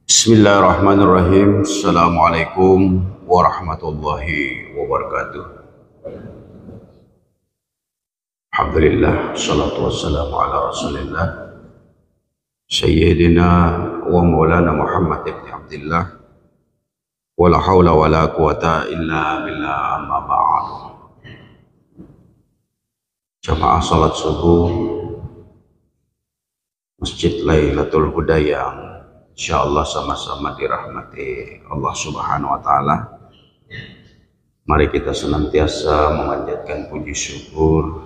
Bismillahirrahmanirrahim. Assalamualaikum warahmatullahi wabarakatuh. Alhamdulillah, salatu wassalamu ala rasulillah Sayyidina wa maulana Muhammad ibn Abdillah wa la hawla wa la quwata illa billah, amma ba'd. Jamaah salat subuh Masjid Lailatul Huda yang insyaallah sama-sama dirahmati Allah Subhanahu wa taala. Mari kita senantiasa memanjatkan puji syukur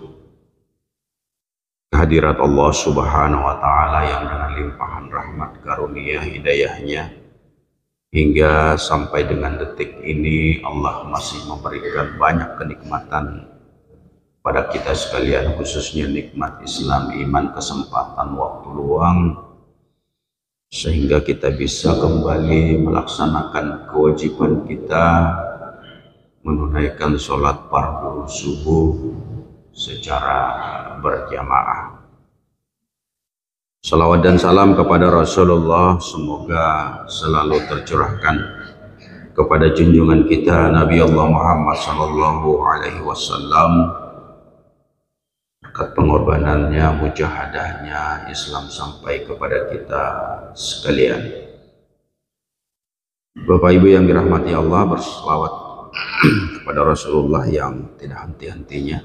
kehadirat Allah Subhanahu wa taala yang dengan limpahan rahmat karunia hidayahnya hingga sampai dengan detik ini Allah masih memberikan banyak kenikmatan pada kita sekalian, khususnya nikmat Islam, iman, kesempatan, waktu luang, sehingga kita bisa kembali melaksanakan kewajiban kita menunaikan sholat fardu subuh secara berjamaah. Salawat dan salam kepada Rasulullah semoga selalu tercurahkan kepada junjungan kita Nabi Allah Muhammad sallallahu alaihi wasallam. Berkat pengorbanannya, mujahadahnya, Islam sampai kepada kita sekalian. Bapak Ibu yang dirahmati Allah, berselawat kepada Rasulullah yang tidak henti-hentinya.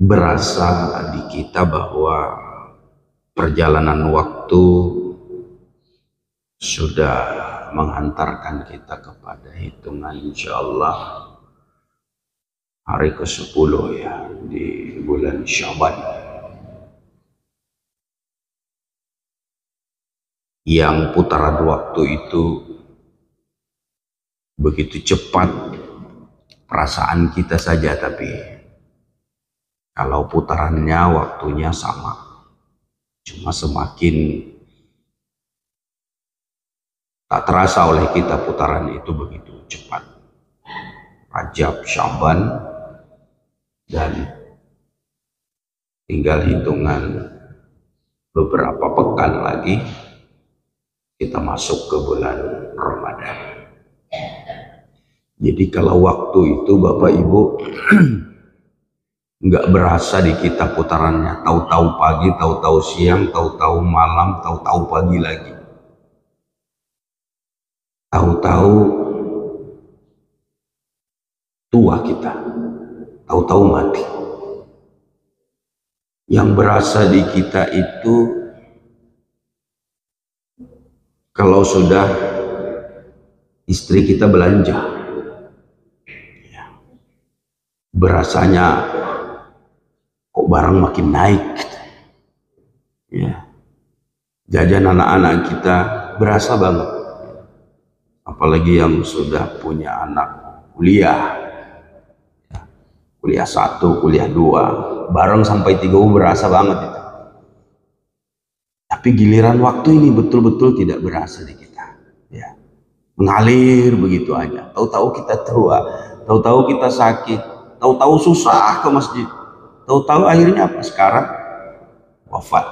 Berasa di kita bahwa perjalanan waktu sudah menghantarkan kita kepada hitungan insyaallah hari ke-10 ya, di bulan Syaban, yang putaran waktu itu begitu cepat perasaan kita saja, tapi kalau putarannya waktunya sama, cuma semakin tak terasa oleh kita putaran itu begitu cepat. Rajab, Syaban, dan tinggal hitungan beberapa pekan lagi kita masuk ke bulan Ramadan. Jadi kalau waktu itu Bapak Ibu nggak berasa di kita putarannya, tahu-tahu pagi, tahu-tahu siang, tahu-tahu malam, tahu-tahu pagi lagi, tahu-tahu tua kita, tahu-tahu mati. Yang berasa di kita itu kalau sudah istri kita belanja, ya, berasanya kok barang makin naik, ya. Jajan anak-anak kita berasa banget, apalagi yang sudah punya anak kuliah, kuliah 1, kuliah 2, bareng sampai 3 berasa banget itu. Tapi giliran waktu ini betul-betul tidak berasa di kita, ya. Mengalir begitu aja. Tahu-tahu kita tua, tahu-tahu kita sakit, tahu-tahu susah ke masjid, tahu-tahu akhirnya apa? Sekarang wafat.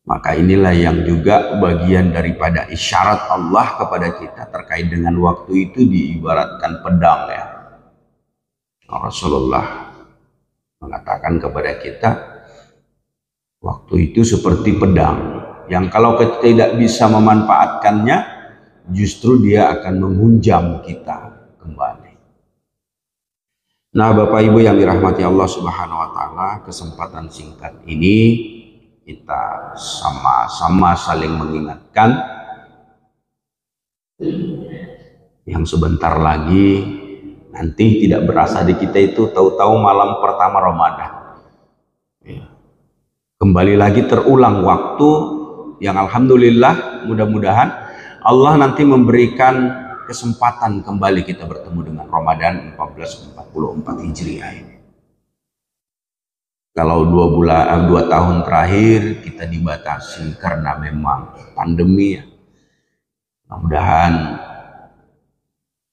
Maka inilah yang juga bagian daripada isyarat Allah kepada kita terkait dengan waktu itu, diibaratkan pedang, ya. Rasulullah mengatakan kepada kita, waktu itu seperti pedang yang kalau kita tidak bisa memanfaatkannya, justru dia akan menghunjam kita kembali. Nah, Bapak Ibu yang dirahmati Allah Subhanahu wa taala, kesempatan singkat ini kita sama-sama saling mengingatkan yang sebentar lagi nanti tidak berasa di kita itu tahu-tahu malam pertama Ramadan, ya. Kembali lagi terulang waktu yang alhamdulillah mudah-mudahan Allah nanti memberikan kesempatan kembali kita bertemu dengan Ramadan 1444 Hijriah ini. Kalau 2 tahun terakhir kita dibatasi karena memang pandemi, ya. Mudah-mudahan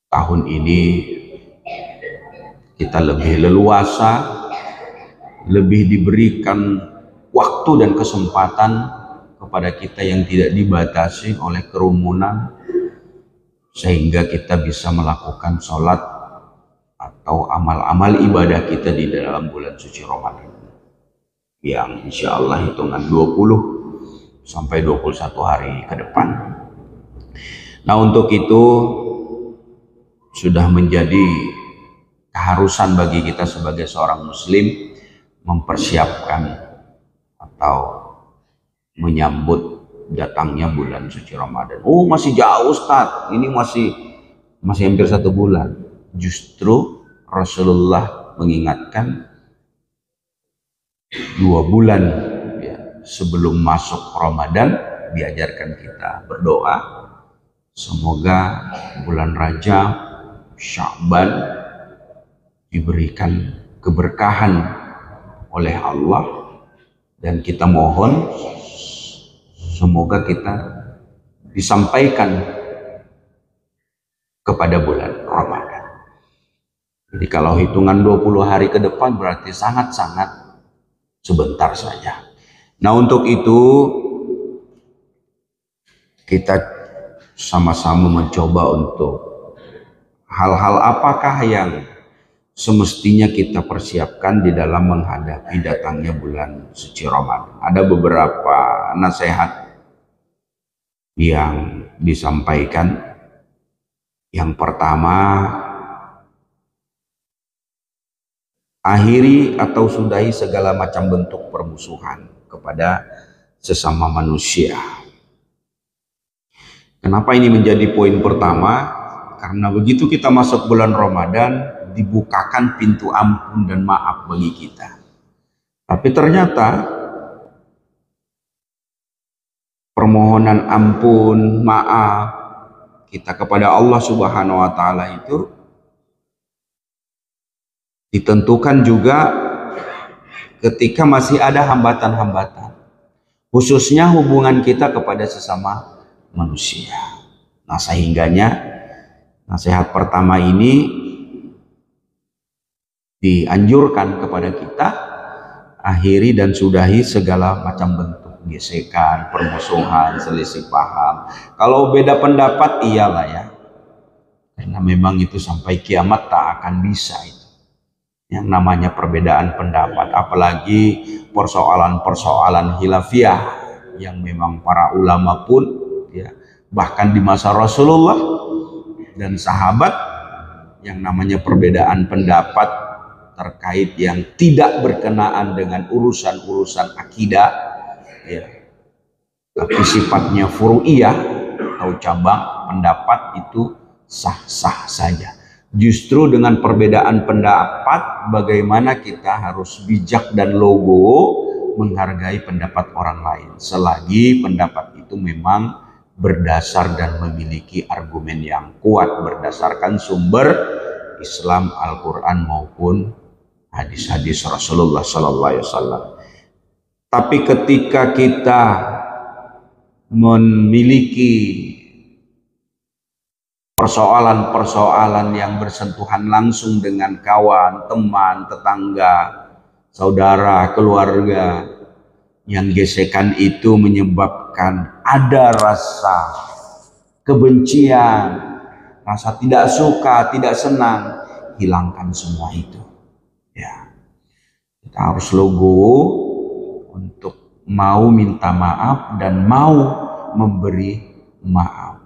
tahun ini kita lebih leluasa, lebih diberikan waktu dan kesempatan kepada kita yang tidak dibatasi oleh kerumunan, sehingga kita bisa melakukan sholat atau amal-amal ibadah kita di dalam bulan suci Ramadan yang insya Allah hitungan 20 sampai 21 hari ke depan. Nah, untuk itu sudah menjadi keharusan bagi kita sebagai seorang muslim mempersiapkan atau menyambut datangnya bulan suci Ramadan. Oh, masih jauh Ustaz, ini masih hampir 1 bulan. Justru Rasulullah mengingatkan 2 bulan ya, sebelum masuk Ramadan diajarkan kita berdoa semoga bulan Rajab, Sya'ban diberikan keberkahan oleh Allah, dan kita mohon semoga kita disampaikan kepada bulan Ramadan. Jadi kalau hitungan 20 hari ke depan berarti sangat-sangat sebentar saja. Nah, untuk itu kita sama-sama mencoba untuk hal-hal apakah yang semestinya kita persiapkan di dalam menghadapi datangnya bulan suci Ramadan. Ada beberapa nasihat yang disampaikan. Yang pertama, akhiri atau sudahi segala macam bentuk permusuhan kepada sesama manusia. Kenapa ini menjadi poin pertama? Karena begitu kita masuk bulan Ramadan, dibukakan pintu ampun dan maaf bagi kita. Tapi ternyata permohonan ampun, maaf kita kepada Allah Subhanahu wa Ta'ala itu ditentukan juga ketika masih ada hambatan-hambatan, khususnya hubungan kita kepada sesama manusia. Nah, sehingganya nasihat pertama ini dianjurkan kepada kita akhiri dan sudahi segala macam bentuk gesekan, permusuhan, selisih paham. Kalau beda pendapat iyalah ya, karena memang itu sampai kiamat tak akan bisa itu yang namanya perbedaan pendapat, apalagi persoalan-persoalan khilafiyah yang memang para ulama pun ya, bahkan di masa Rasulullah dan sahabat, yang namanya perbedaan pendapat terkait yang tidak berkenaan dengan urusan-urusan akidah ya, tapi sifatnya furu'iyah atau cabang pendapat, itu sah-sah saja. Justru dengan perbedaan pendapat, bagaimana kita harus bijak dan logo menghargai pendapat orang lain, selagi pendapat itu memang berdasar dan memiliki argumen yang kuat berdasarkan sumber Islam, Al-Quran maupun hadis-hadis Rasulullah Sallallahu Alaihi Wasallam. Tapi ketika kita memiliki persoalan-persoalan yang bersentuhan langsung dengan kawan, teman, tetangga, saudara, keluarga, yang gesekan itu menyebabkan ada rasa kebencian, rasa tidak suka, tidak senang, hilangkan semua itu. Ya, kita harus logo untuk mau minta maaf dan mau memberi maaf.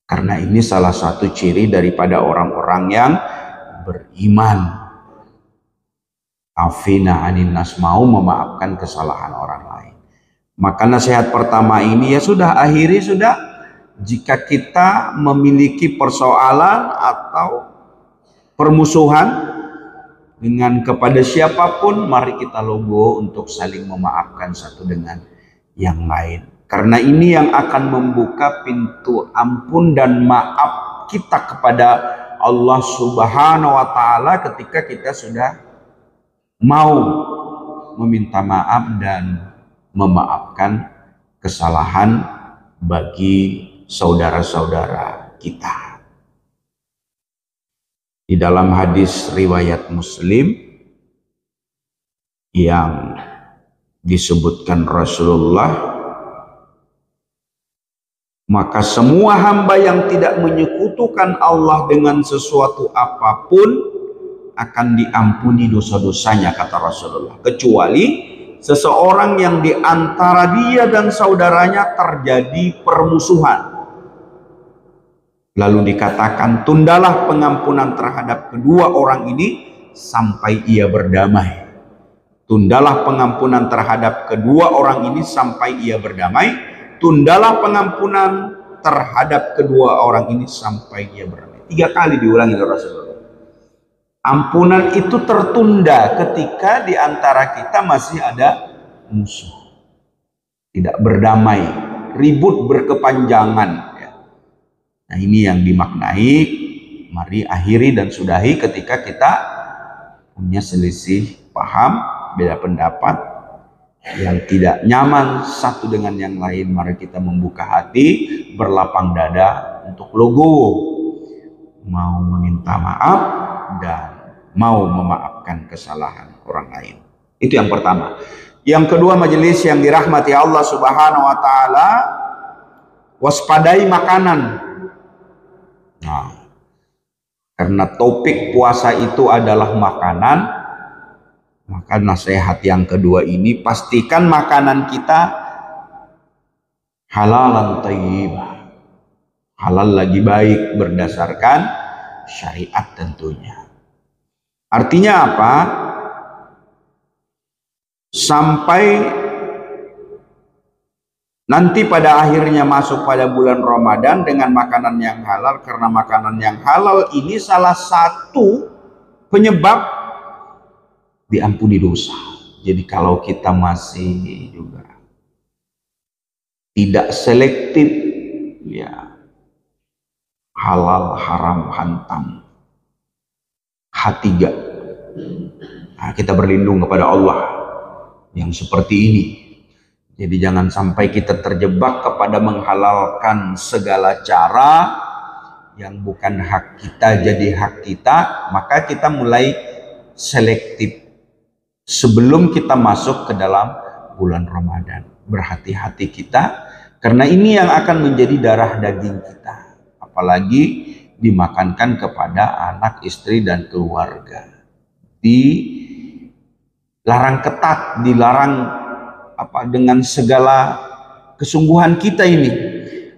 Karena ini salah satu ciri daripada orang-orang yang beriman. Afina anin nas, mau memaafkan kesalahan orang lain. Maka nasihat pertama ini ya sudah, akhiri sudah. Jika kita memiliki persoalan atau permusuhan dengan kepada siapapun, mari kita logo untuk saling memaafkan satu dengan yang lain. Karena ini yang akan membuka pintu ampun dan maaf kita kepada Allah Subhanahu wa Ta'ala ketika kita sudah mau meminta maaf dan memaafkan kesalahan bagi saudara-saudara kita. Di dalam hadis riwayat Muslim yang disebutkan Rasulullah, maka semua hamba yang tidak menyekutukan Allah dengan sesuatu apapun akan diampuni dosa-dosanya, kata Rasulullah, kecuali seseorang yang di antara dia dan saudaranya terjadi permusuhan. Lalu dikatakan, tundalah pengampunan terhadap kedua orang ini sampai ia berdamai. Tundalah pengampunan terhadap kedua orang ini sampai ia berdamai. Tundalah pengampunan terhadap kedua orang ini sampai ia berdamai. 3 kali diulangi oleh Rasulullah. Ampunan itu tertunda ketika di antara kita masih ada musuh, tidak berdamai, ribut berkepanjangan. Nah, ini yang dimaknai, mari akhiri dan sudahi ketika kita punya selisih paham, beda pendapat, yang tidak nyaman satu dengan yang lain. Mari kita membuka hati, berlapang dada untuk legowo, mau meminta maaf dan mau memaafkan kesalahan orang lain. Itu yang pertama. Yang kedua, majelis yang dirahmati Allah Subhanahu wa taala, waspadai makanan. Nah, karena topik puasa itu adalah makanan, maka nasihat yang kedua ini, pastikan makanan kita halalan thayyibah, halal lagi baik berdasarkan syariat tentunya. Artinya apa? Sampai nanti pada akhirnya masuk pada bulan Ramadan dengan makanan yang halal, karena makanan yang halal ini salah satu penyebab diampuni dosa. Jadi kalau kita masih juga tidak selektif, ya halal haram hantam H3, nah, kita berlindung kepada Allah yang seperti ini. Jadi jangan sampai kita terjebak kepada menghalalkan segala cara yang bukan hak kita jadi hak kita, maka kita mulai selektif sebelum kita masuk ke dalam bulan Ramadan. Berhati-hati kita, karena ini yang akan menjadi darah daging kita, apalagi dimakankan kepada anak, istri, dan keluarga. Dilarang ketat, dilarang dengan segala kesungguhan kita ini,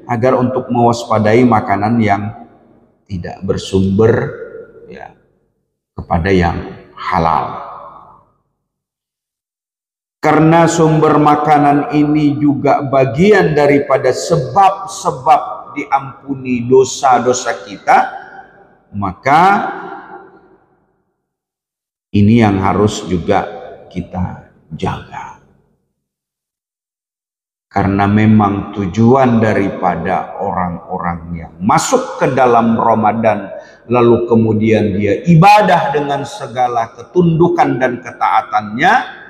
agar untuk mewaspadai makanan yang tidak bersumber ya kepada yang halal. Karena sumber makanan ini juga bagian daripada sebab-sebab diampuni dosa-dosa kita, maka ini yang harus juga kita jaga. Karena memang tujuan daripada orang-orang yang masuk ke dalam Ramadan lalu kemudian dia ibadah dengan segala ketundukan dan ketaatannya,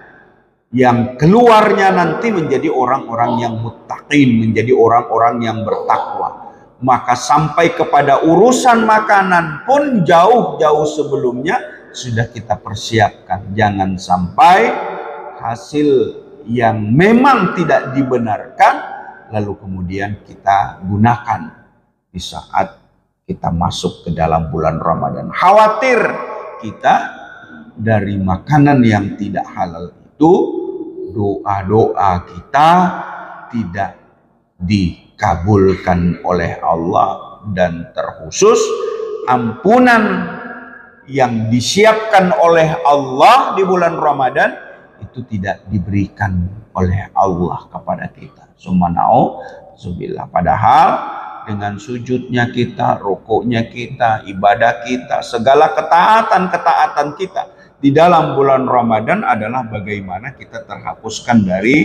yang keluarnya nanti menjadi orang-orang yang muttaqin, menjadi orang-orang yang bertakwa. Maka sampai kepada urusan makanan pun jauh-jauh sebelumnya sudah kita persiapkan. Jangan sampai hasil yang memang tidak dibenarkan lalu kemudian kita gunakan di saat kita masuk ke dalam bulan Ramadan. Khawatir kita dari makanan yang tidak halal itu, doa-doa kita tidak dikabulkan oleh Allah, dan terkhusus ampunan yang disiapkan oleh Allah di bulan Ramadan itu tidak diberikan oleh Allah kepada kita. Sumanau subillah. Padahal dengan sujudnya kita, rukuknya kita, ibadah kita, segala ketaatan-ketaatan kita di dalam bulan Ramadan adalah bagaimana kita terhapuskan dari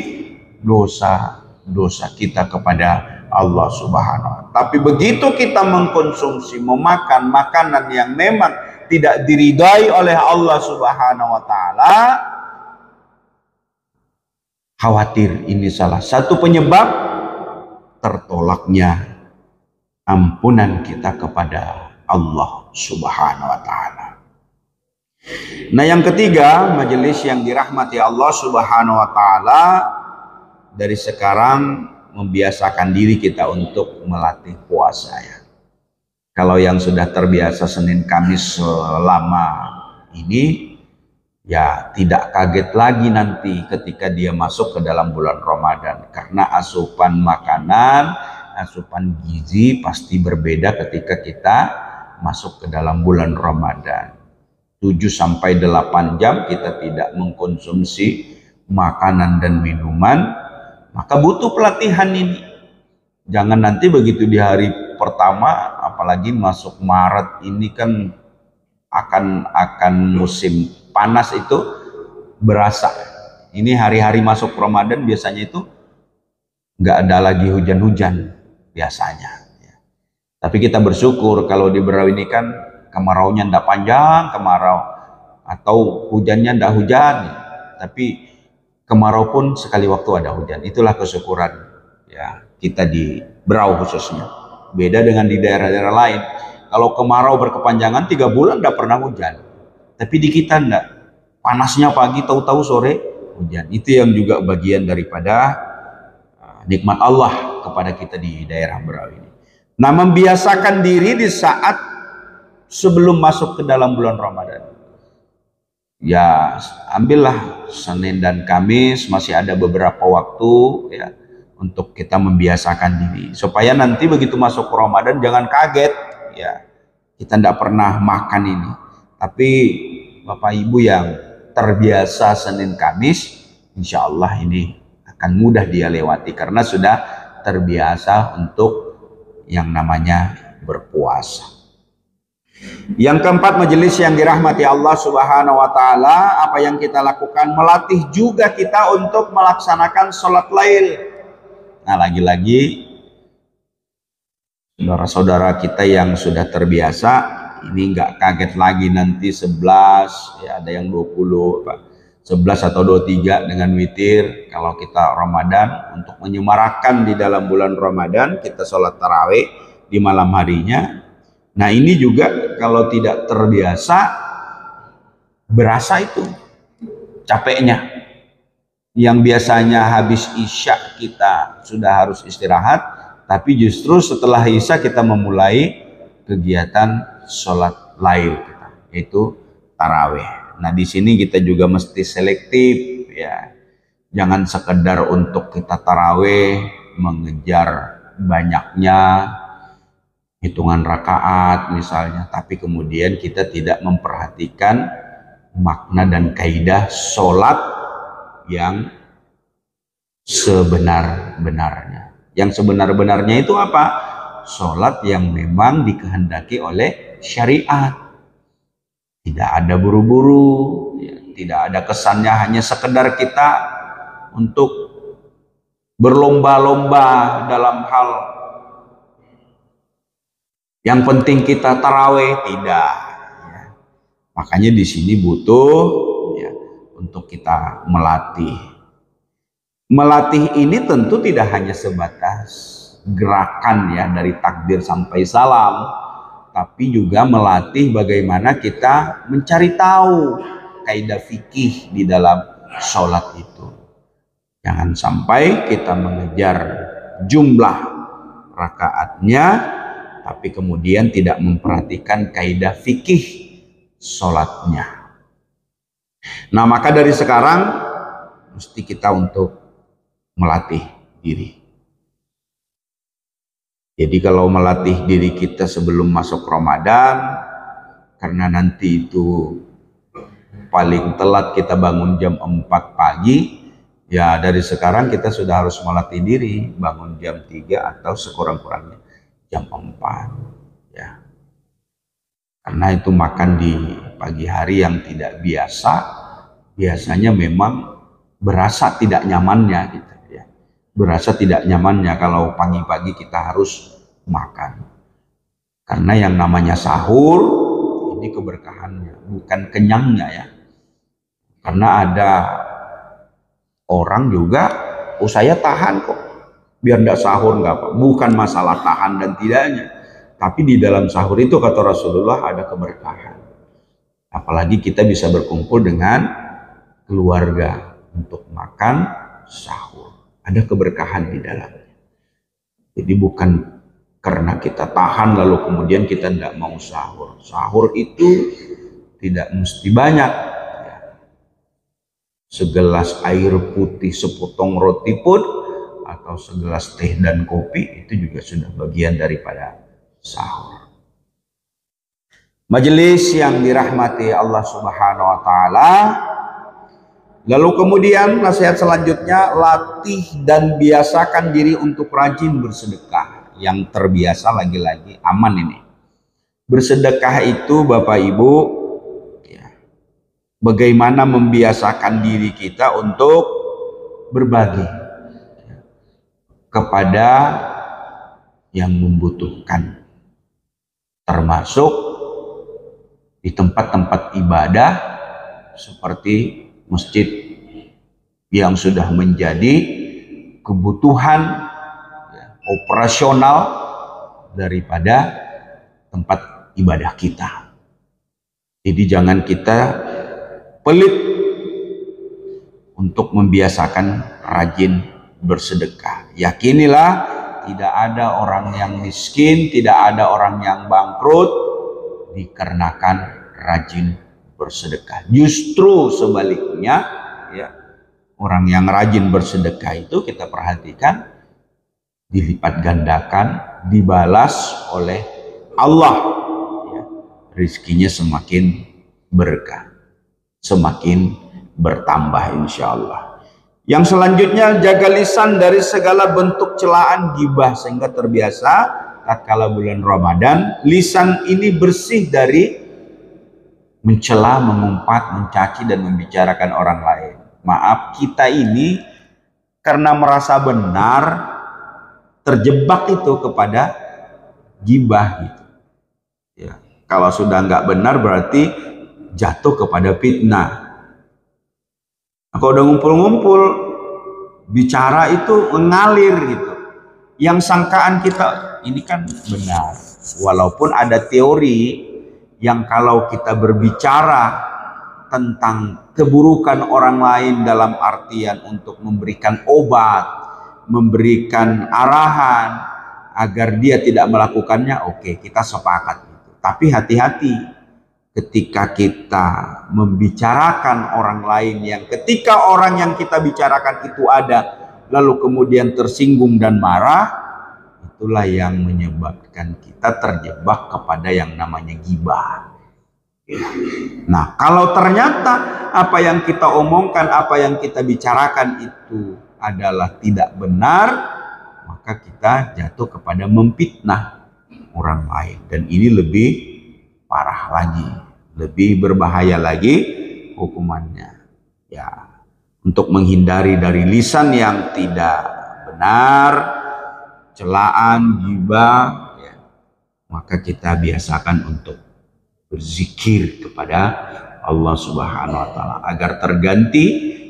dosa-dosa kita kepada Allah Subhanahu wa Ta'ala. Tapi begitu kita mengkonsumsi, memakan makanan yang memang tidak diridai oleh Allah Subhanahu wa Ta'ala, khawatir ini salah satu penyebab tertolaknya ampunan kita kepada Allah Subhanahu wa Ta'ala. Nah, yang ketiga, majelis yang dirahmati Allah Subhanahu wa taala, dari sekarang membiasakan diri kita untuk melatih puasa ya. Kalau yang sudah terbiasa Senin Kamis selama ini, ya tidak kaget lagi nanti ketika dia masuk ke dalam bulan Ramadan, karena asupan makanan, asupan gizi pasti berbeda ketika kita masuk ke dalam bulan Ramadan. 7 sampai 8 jam kita tidak mengkonsumsi makanan dan minuman, maka butuh pelatihan ini. Jangan nanti begitu di hari pertama, apalagi masuk Maret ini kan akan musim panas itu berasa. Ini hari-hari masuk Ramadan biasanya itu nggak ada lagi hujan-hujan biasanya. Tapi kita bersyukur kalau di Berau ini kan kemaraunya ndak panjang kemarau, atau hujannya ndak hujan, tapi kemarau pun sekali waktu ada hujan. Itulah kesyukuran ya kita di Berau khususnya. Beda dengan di daerah-daerah lain. Kalau kemarau berkepanjangan 3 bulan ndak pernah hujan. Tapi di kita ndak. Panasnya pagi, tahu-tahu sore hujan. Itu yang juga bagian daripada nikmat Allah kepada kita di daerah Berau ini. Nah, membiasakan diri di saat sebelum masuk ke dalam bulan Ramadan. Ya, ambillah Senin dan Kamis, masih ada beberapa waktu ya untuk kita membiasakan diri supaya nanti begitu masuk Ramadan jangan kaget ya. Kita tidak pernah makan ini. Tapi Bapak Ibu yang terbiasa Senin Kamis, insya Allah ini akan mudah dia lewati karena sudah terbiasa untuk yang namanya berpuasa. Yang keempat, majelis yang dirahmati Allah Subhanahu wa taala, apa yang kita lakukan, melatih juga kita untuk melaksanakan sholat lail. Nah, lagi-lagi saudara-saudara kita yang sudah terbiasa ini nggak kaget lagi nanti 11 ya, ada yang 20 11 atau 23 dengan witir. Kalau kita Ramadan, untuk menyemarakan di dalam bulan Ramadan kita sholat tarawih di malam harinya. Nah, ini juga kalau tidak terbiasa berasa itu capeknya. Yang biasanya habis isya kita sudah harus istirahat, tapi justru setelah isya kita memulai kegiatan sholat lail kita, yaitu tarawih. Nah, di sini kita juga mesti selektif ya. Jangan sekedar untuk kita tarawih mengejar banyaknya hitungan rakaat misalnya, tapi kemudian kita tidak memperhatikan makna dan kaidah sholat yang sebenar-benarnya. Yang sebenar-benarnya itu apa? Sholat yang memang dikehendaki oleh syariat. Tidak ada buru-buru, ya, tidak ada kesannya hanya sekedar kita untuk berlomba-lomba dalam hal yang penting kita taraweh, tidak. Ya. Makanya di sini butuh ya, untuk kita melatih. Melatih ini tentu tidak hanya sebatas gerakan ya dari takbir sampai salam, tapi juga melatih bagaimana kita mencari tahu kaidah fikih di dalam sholat itu. Jangan sampai kita mengejar jumlah rakaatnya, tapi kemudian tidak memperhatikan kaidah fikih sholatnya. Nah, maka dari sekarang mesti kita untuk melatih diri. Jadi kalau melatih diri kita sebelum masuk Ramadan, karena nanti itu paling telat kita bangun jam 4 pagi, ya dari sekarang kita sudah harus melatih diri bangun jam 3 atau sekurang-kurangnya jam 4 ya. Karena itu makan di pagi hari yang tidak biasa, biasanya memang berasa tidak nyamannya gitu ya. Berasa tidak nyamannya kalau pagi-pagi kita harus makan. Karena yang namanya sahur ini keberkahannya, bukan kenyangnya ya. Karena ada orang juga, oh saya tahan kok, biar tidak sahur nggak apa. Bukan masalah tahan dan tidaknya, tapi di dalam sahur itu kata Rasulullah ada keberkahan, Apalagi kita bisa berkumpul dengan keluarga untuk makan sahur. Ada keberkahan di dalamnya. Jadi bukan karena kita tahan lalu kemudian kita tidak mau sahur. Sahur itu tidak mesti banyak. Segelas air putih, sepotong roti pun, atau segelas teh dan kopi, itu juga sudah bagian daripada sahur. Majelis yang dirahmati Allah Subhanahu wa Ta'ala. Lalu kemudian nasihat selanjutnya, latih dan biasakan diri untuk rajin bersedekah. Yang terbiasa lagi-lagi aman ini. Bersedekah itu Bapak Ibu, bagaimana membiasakan diri kita untuk berbagi kepada yang membutuhkan, termasuk di tempat-tempat ibadah seperti masjid yang sudah menjadi kebutuhan operasional daripada tempat ibadah kita. Jadi jangan kita pelit untuk membiasakan rajin bersedekah. Yakinilah tidak ada orang yang miskin, tidak ada orang yang bangkrut dikarenakan rajin bersedekah. Justru sebaliknya, ya, orang yang rajin bersedekah itu kita perhatikan dilipat gandakan, dibalas oleh Allah. Ya, rizkinya semakin berkah, semakin bertambah insya Allah. Yang selanjutnya, jaga lisan dari segala bentuk celaan gibah, sehingga terbiasa tatkala bulan Ramadan lisan ini bersih dari mencela, mengumpat, mencaci dan membicarakan orang lain. Maaf, kita ini karena merasa benar terjebak itu kepada gibah gitu. Ya, kalau sudah nggak benar berarti jatuh kepada fitnah. Nah, kalau udah ngumpul-ngumpul bicara itu mengalir gitu. Yang sangkaan kita ini kan benar. Walaupun ada teori yang kalau kita berbicara tentang keburukan orang lain dalam artian untuk memberikan obat, memberikan arahan agar dia tidak melakukannya, oke, kita sepakat gitu. Tapi hati-hati ketika kita membicarakan orang lain yang ketika orang yang kita bicarakan itu ada lalu kemudian tersinggung dan marah, itulah yang menyebabkan kita terjebak kepada yang namanya gibah. Nah, kalau ternyata apa yang kita omongkan, apa yang kita bicarakan itu adalah tidak benar, maka kita jatuh kepada memfitnah orang lain, dan ini lebih parah lagi, lebih berbahaya lagi hukumannya. Ya, untuk menghindari dari lisan yang tidak benar, celaan, gibah, ya, maka kita biasakan untuk berzikir kepada Allah Subhanahu wa Ta'ala agar terganti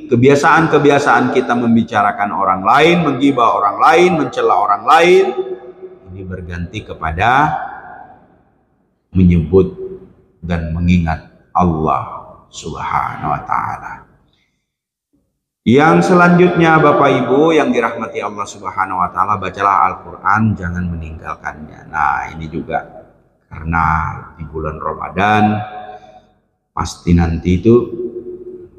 kebiasaan-kebiasaan kita membicarakan orang lain, menggibah orang lain, mencela orang lain, ini berganti kepada menyebut dan mengingat Allah Subhanahu wa Ta'ala. Yang selanjutnya Bapak Ibu yang dirahmati Allah Subhanahu wa Ta'ala, bacalah Al-Quran, jangan meninggalkannya. Nah, ini juga karena di bulan Ramadan pasti nanti itu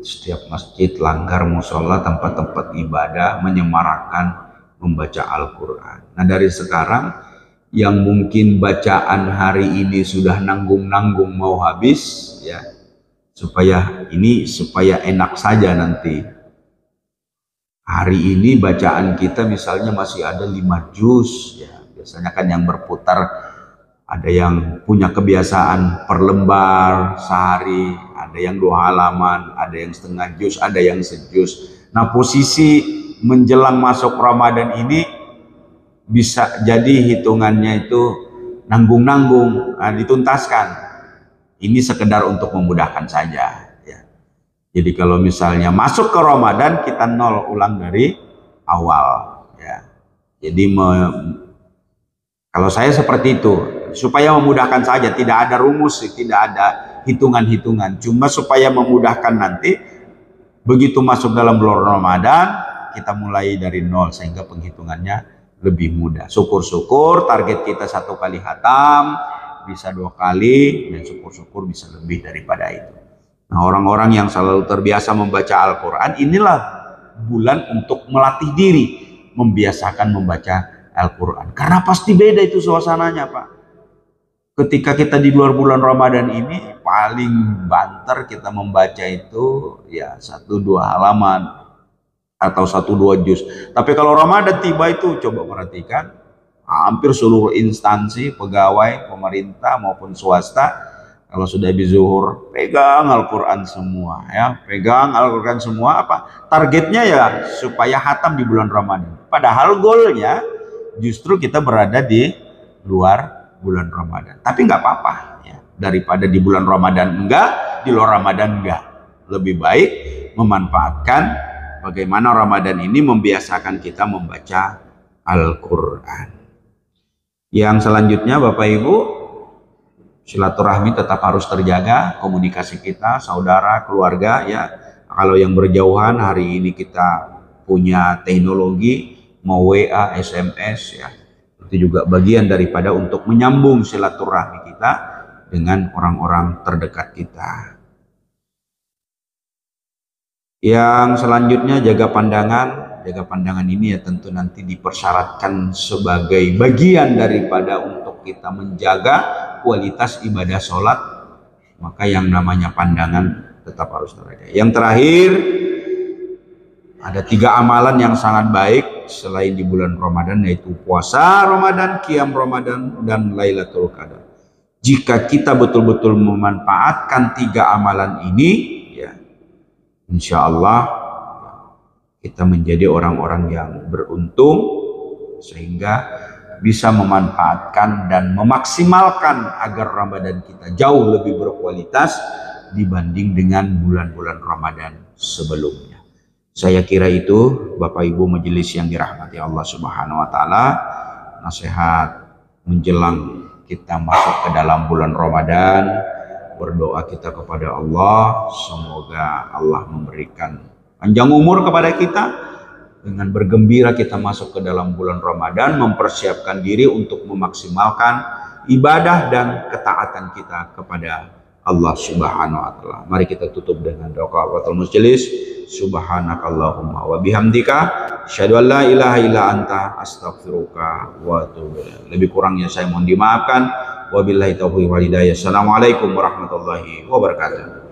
setiap masjid, langgar, musola, tempat-tempat ibadah menyemarakkan membaca Al-Quran. Nah, dari sekarang yang mungkin bacaan hari ini sudah nanggung-nanggung mau habis, ya, supaya enak saja nanti. Hari ini bacaan kita misalnya masih ada 5 juz, ya, biasanya kan yang berputar ada yang punya kebiasaan per lembar sehari, ada yang 2 halaman, ada yang setengah juz, ada yang sejuz. Nah, posisi menjelang masuk Ramadan ini bisa jadi hitungannya itu nanggung-nanggung, nah, dituntaskan. Ini sekedar untuk memudahkan saja. Ya. Jadi kalau misalnya masuk ke Ramadan kita nol ulang dari awal. Ya. Jadi kalau saya seperti itu, supaya memudahkan saja, tidak ada rumus, tidak ada hitungan-hitungan. Cuma supaya memudahkan nanti begitu masuk dalam bulan Ramadan kita mulai dari nol sehingga penghitungannya lebih mudah. Syukur-syukur target kita 1 kali khatam, bisa 2 kali, dan syukur-syukur bisa lebih daripada itu. Nah, orang-orang yang selalu terbiasa membaca Al-Quran, inilah bulan untuk melatih diri, membiasakan membaca Al-Quran. Karena pasti beda itu suasananya, Pak. Ketika kita di luar bulan Ramadan ini, paling banter kita membaca itu ya 1-2 halaman atau 1-2 juz. Tapi kalau Ramadan tiba itu, coba perhatikan, hampir seluruh instansi, pegawai, pemerintah maupun swasta, kalau sudah habis zuhur, pegang Al-Quran semua, ya, pegang Al-Quran semua. Apa targetnya? Ya supaya hatam di bulan Ramadan. Padahal goalnya justru kita berada di luar bulan Ramadan. Tapi nggak apa-apa, ya. Daripada di bulan Ramadan enggak, di luar Ramadan enggak. Lebih baik memanfaatkan bagaimana Ramadan ini membiasakan kita membaca Al-Quran. Yang selanjutnya, Bapak Ibu, silaturahmi tetap harus terjaga, komunikasi kita, saudara, keluarga, ya. Kalau yang berjauhan, hari ini kita punya teknologi, mau WA, SMS, ya. Itu juga bagian daripada untuk menyambung silaturahmi kita dengan orang-orang terdekat kita. Yang selanjutnya, jaga pandangan. Jaga pandangan ini ya tentu nanti dipersyaratkan sebagai bagian daripada untuk kita menjaga kualitas ibadah sholat. Maka yang namanya pandangan tetap harus terjaga. Yang terakhir, ada 3 amalan yang sangat baik selain di bulan Ramadan, yaitu puasa Ramadan, qiyam Ramadan, dan Lailatul Qadar. Jika kita betul-betul memanfaatkan 3 amalan ini, ya, insya Allah kita menjadi orang-orang yang beruntung sehingga bisa memanfaatkan dan memaksimalkan agar Ramadan kita jauh lebih berkualitas dibanding dengan bulan-bulan Ramadan sebelumnya. Saya kira itu, Bapak Ibu majelis yang dirahmati Allah Subhanahu wa taala, nasihat menjelang kita masuk ke dalam bulan Ramadan. Berdoa kita kepada Allah, semoga Allah memberikan panjang umur kepada kita. Dengan bergembira kita masuk ke dalam bulan Ramadan, mempersiapkan diri untuk memaksimalkan ibadah dan ketaatan kita kepada Allah Subhanahu wa taala. Mari kita tutup dengan doa kafaratul majelis. Subhanakallahumma wa bihamdika asyhadu an la ilaha illa anta astaghfiruka wa atubu ilaik. Lebih kurangnya saya mohon dimaafkan. Wabillahi taufiq wal hidayah. Assalamualaikum warahmatullahi wabarakatuh.